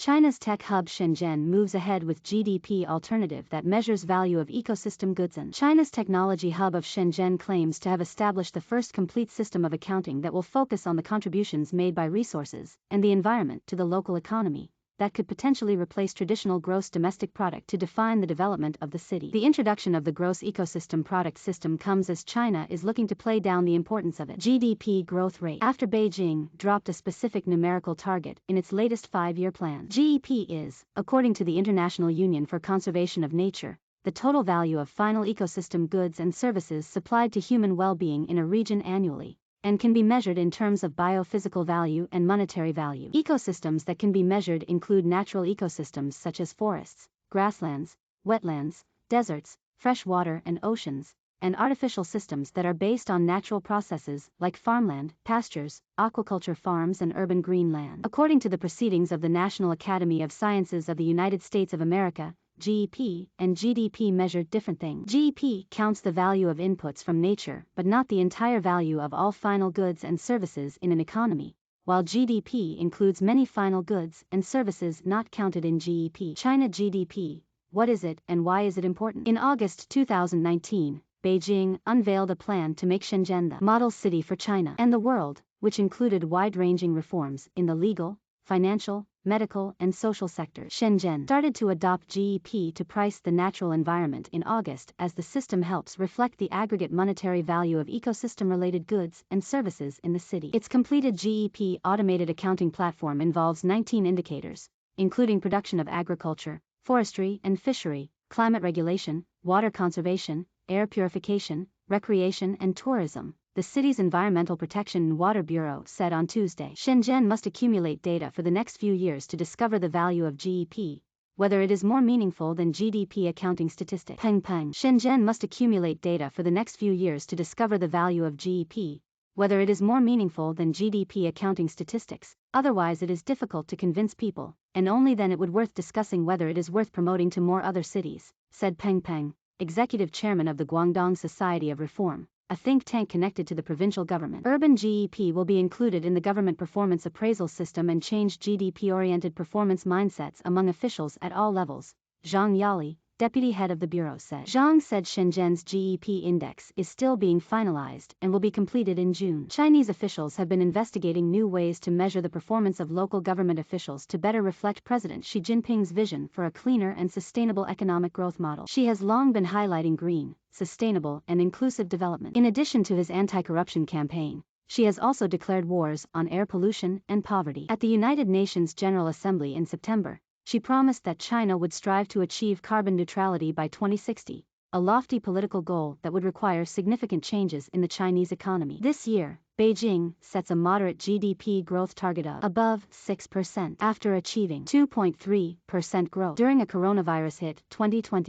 China's tech hub Shenzhen moves ahead with GDP alternative that measures value of ecosystem goods. And China's technology hub of Shenzhen claims to have established the first complete system of accounting that will focus on the contributions made by resources and the environment to the local economy, that could potentially replace traditional gross domestic product to define the development of the city. The introduction of the gross ecosystem product system comes as China is looking to play down the importance of its GDP growth rate after Beijing dropped a specific numerical target in its latest 5-year plan. GEP is, according to the International Union for Conservation of Nature, the total value of final ecosystem goods and services supplied to human well-being in a region annually, and can be measured in terms of biophysical value and monetary value. Ecosystems that can be measured include natural ecosystems such as forests, grasslands, wetlands, deserts, fresh water and oceans, and artificial systems that are based on natural processes like farmland, pastures, aquaculture farms and urban green land. According to the proceedings of the National Academy of Sciences of the United States of America, GEP and GDP measure different things. GEP counts the value of inputs from nature but not the entire value of all final goods and services in an economy, while GDP includes many final goods and services not counted in GEP. China GDP, what is it and why is it important? In August 2019, Beijing unveiled a plan to make Shenzhen the model city for China and the world, which included wide-ranging reforms in the legal, financial, medical and social sectors. Shenzhen started to adopt GEP to price the natural environment in August as the system helps reflect the aggregate monetary value of ecosystem-related goods and services in the city. Its completed GEP automated accounting platform involves 19 indicators, including production of agriculture, forestry and fishery, climate regulation, water conservation, air purification, recreation and tourism. The city's Environmental Protection and Water Bureau said on Tuesday. Shenzhen must accumulate data for the next few years to discover the value of GEP, whether it is more meaningful than GDP accounting statistics. Peng Peng. Shenzhen must accumulate data for the next few years to discover the value of GEP, whether it is more meaningful than GDP accounting statistics. Otherwise it is difficult to convince people, and only then it would worth discussing whether it is worth promoting to more other cities, said Peng Peng, executive chairman of the Guangdong Society of Reform, a think tank connected to the provincial government. Urban GEP will be included in the government performance appraisal system and change GDP-oriented performance mindsets among officials at all levels, Zhang, deputy head of the bureau said. Zhang said Shenzhen's GEP index is still being finalized and will be completed in June. Chinese officials have been investigating new ways to measure the performance of local government officials to better reflect President Xi Jinping's vision for a cleaner and sustainable economic growth model. Xi has long been highlighting green, sustainable and inclusive development. In addition to his anti-corruption campaign, Xi has also declared wars on air pollution and poverty. At the United Nations General Assembly in September, she promised that China would strive to achieve carbon neutrality by 2060, a lofty political goal that would require significant changes in the Chinese economy. This year, Beijing sets a moderate GDP growth target of above 6% after achieving 2.3% growth during a coronavirus hit 2020.